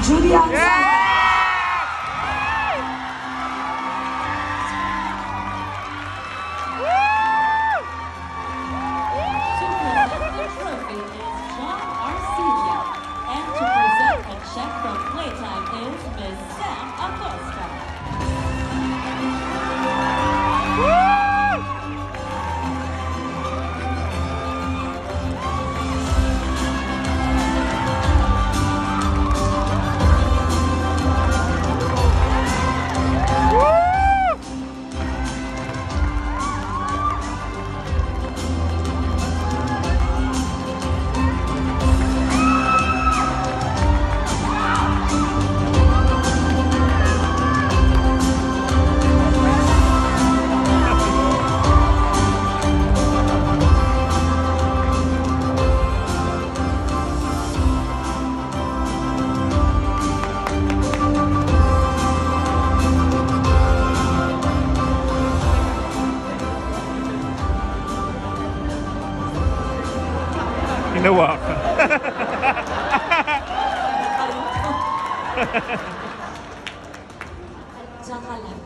Julian. Yeah! Check from Playtime is Miss Sam Acosta. Ginawa ka. Diyan ka lang.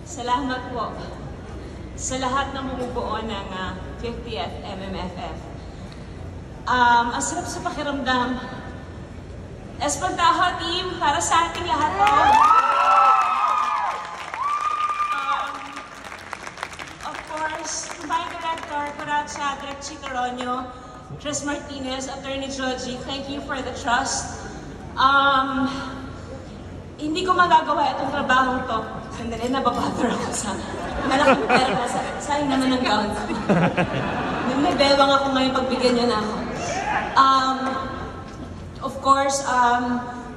Salamat po sa lahat ng bumubuo ng 50th MMFF. Ang sarap sa pakiramdam. Espantaho team, para sa ating lahat po. Of course, Combined Director, Corazza, Direk Chitaronio, Chris Martinez, Attorney Joji, thank you for the trust. Hindi ko magagawa itong trabaho to. Sandali, nababatter ako sa malaking pera ko. Sayang naman ng gown. May bewang ako ngayon, pagbigyan niyo na ako. Of course,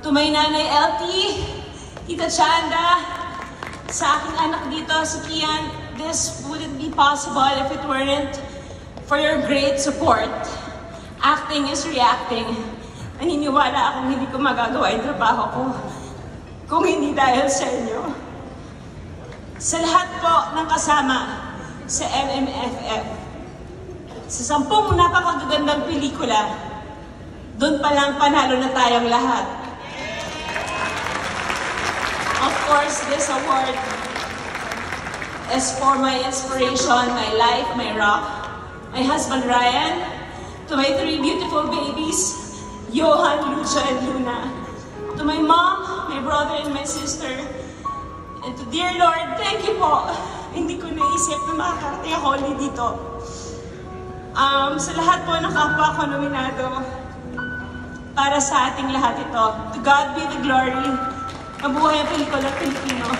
to my nanay LT, Tita Chanda, sa aking anak dito, si Kian, this wouldn't be possible if it weren't for your great support. Acting is reacting. Naniniwala akong hindi ko magagawa yung trabaho ko kung hindi dahil sa inyo. Sa lahat po ng kasama sa MMFF, sa 10 napakagagandang pelikula, doon pa lang panalo na tayong lahat. Of course, this award is for my inspiration, my life, my rock, my husband Ryan, to my 3 beautiful babies, Johan, Lucia, and Luna, to my mom, my brother, and my sister, and to dear Lord, thank you po. Hindi ko naisip na makakarating ako ulit dito. Sa lahat po ng kapwa ko nominado, para sa ating lahat ito, to God be the glory. Mabuhay ang pelikula Pilipino.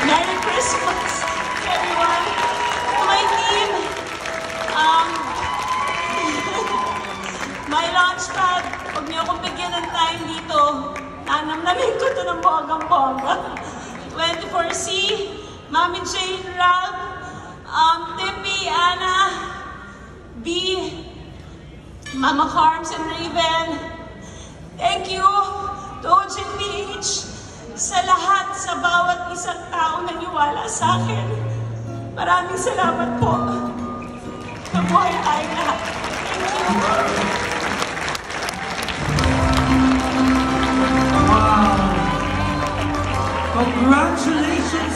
Merry Christmas, everyone. To my team, my launchpad, huwag niyo akong bigyan ng time dito. Nanamnamin ko ito ng bonggang-bongga. 24C, Mami Jane, Ralph, Tippy, Anna, B, Mama Carms and Raven. Thank you to OJPH, sa lahat, sa bawat isang tao na niwala sa akin. Maraming salamat po. Mabuhay tayong lahat. Thank you. Wow! Congratulations!